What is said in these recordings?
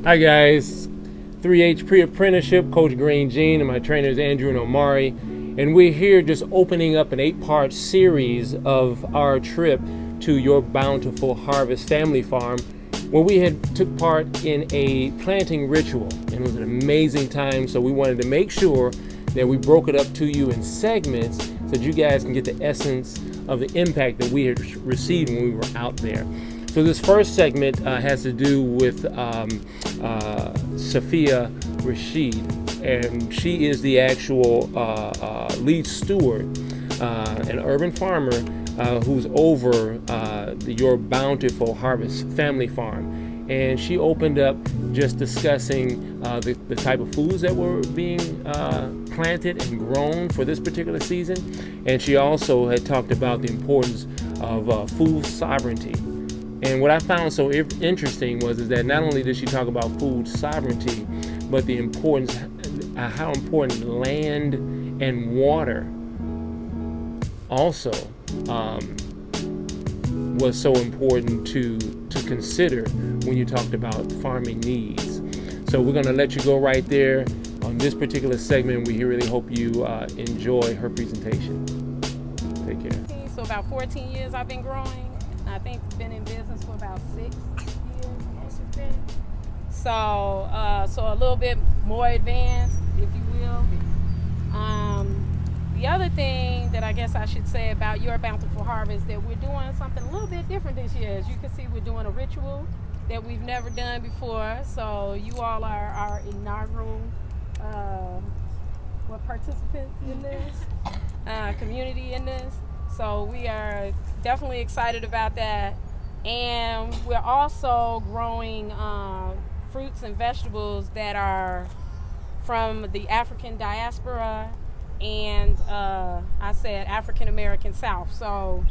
Hi guys, 3H Pre-Apprenticeship, Coach Green Jean, and my trainer is Andrew and Omari. And we're here just opening up an 8-part series of our trip to your Bountiful Harvest family farm, where we had took part in a planting ritual. And it was an amazing time, so we wanted to make sure that we broke it up to you in segments so that you guys can get the essence of the impact that we had received when we were out there. So this first segment has to do with Sophia Rashid, and she is the actual lead steward, an urban farmer who's over your Bountiful Harvest family farm. And she opened up just discussing the type of foods that were being planted and grown for this particular season. And she also had talked about the importance of food sovereignty. And what I found so interesting is that not only did she talk about food sovereignty, but the importance, how important land and water also was so important to consider when you talked about farming needs. So we're going to let you go right there on this particular segment. We really hope you enjoy her presentation. Take care. So about 14 years I've been growing. I think been in business for about 6 years, most of it. So a little bit more advanced, if you will. The other thing that I guess I should say about your Bountiful Harvest, that we're doing something a little bit different this year. As you can see, we're doing a ritual that we've never done before. So you all are our inaugural participants in this, community in this. So we are definitely excited about that. And we're also growing fruits and vegetables that are from the African diaspora and I said African American South. So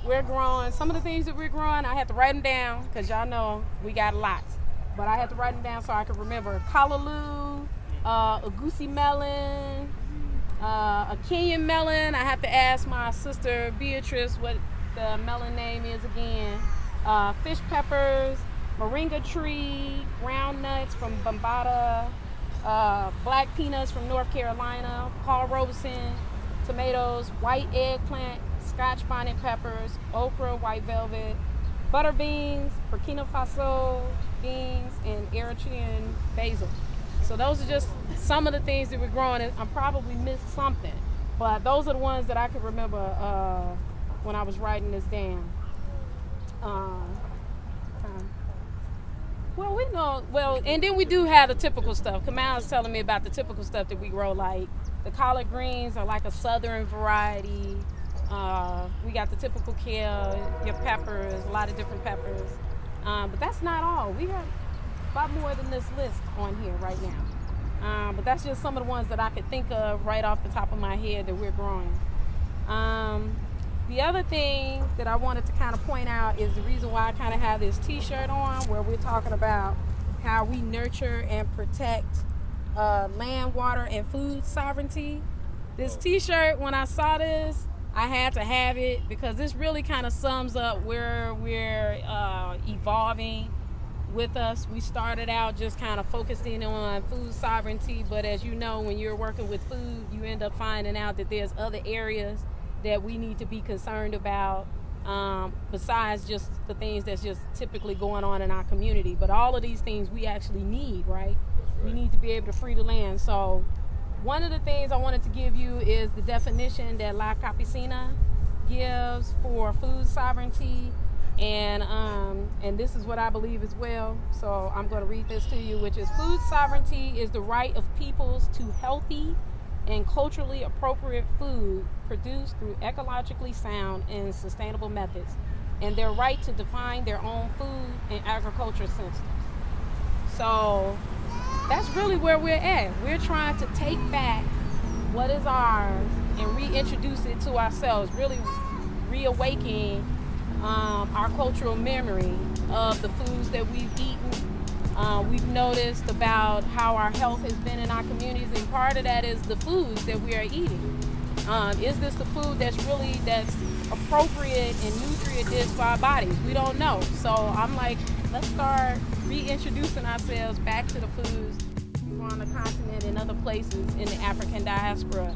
we're growing, some of the things that we're growing, I had to write them down because y'all know we got lots. But I had to write them down so I could remember. Callaloo, a goosey melon, a Kenyan melon. I have to ask my sister Beatrice what the melon name is again. Fish peppers, moringa tree, ground nuts from Bambata, black peanuts from North Carolina, Paul Robeson, tomatoes, white eggplant, Scotch bonnet peppers, okra, white velvet, butter beans, Burkina Faso beans, and Eritrean basil. So those are just some of the things that we're growing. I probably missed something, but those are the ones that I could remember when I was writing this down. And then we do have the typical stuff. Kamal's telling me about the typical stuff that we grow, like the collard greens are like a southern variety. We got the typical kale, your peppers, a lot of different peppers. But that's not all. We got a lot more than this list on here right now. But that's just some of the ones that I could think of right off the top of my head that we're growing. The other thing that I wanted to kind of point out is the reason why I kind of have this t-shirt on, where we're talking about how we nurture and protect land, water, and food sovereignty. This t-shirt, when I saw this, I had to have it because this really kind of sums up where we're evolving with us. We started out just kind of focusing on food sovereignty, but as you know, when you're working with food, you end up finding out that there's other areas that we need to be concerned about, besides just the things that's just typically going on in our community. But all of these things we actually need, right? We need to be able to free the land. So one of the things I wanted to give you is the definition that La Campesina gives for food sovereignty. And this is what I believe as well. So I'm going to read this to you, which is: food sovereignty is the right of peoples to healthy and culturally appropriate food produced through ecologically sound and sustainable methods, and their right to define their own food and agriculture systems. So that's really where we're at. We're trying to take back what is ours and reintroduce it to ourselves, really reawaken our cultural memory of the foods that we've eaten. We've noticed about how our health has been in our communities, and part of that is the foods that we are eating. Is this the food that's appropriate and nutrient dense for our bodies? We don't know. So I'm like, let's start reintroducing ourselves back to the foods on the continent and other places in the African diaspora.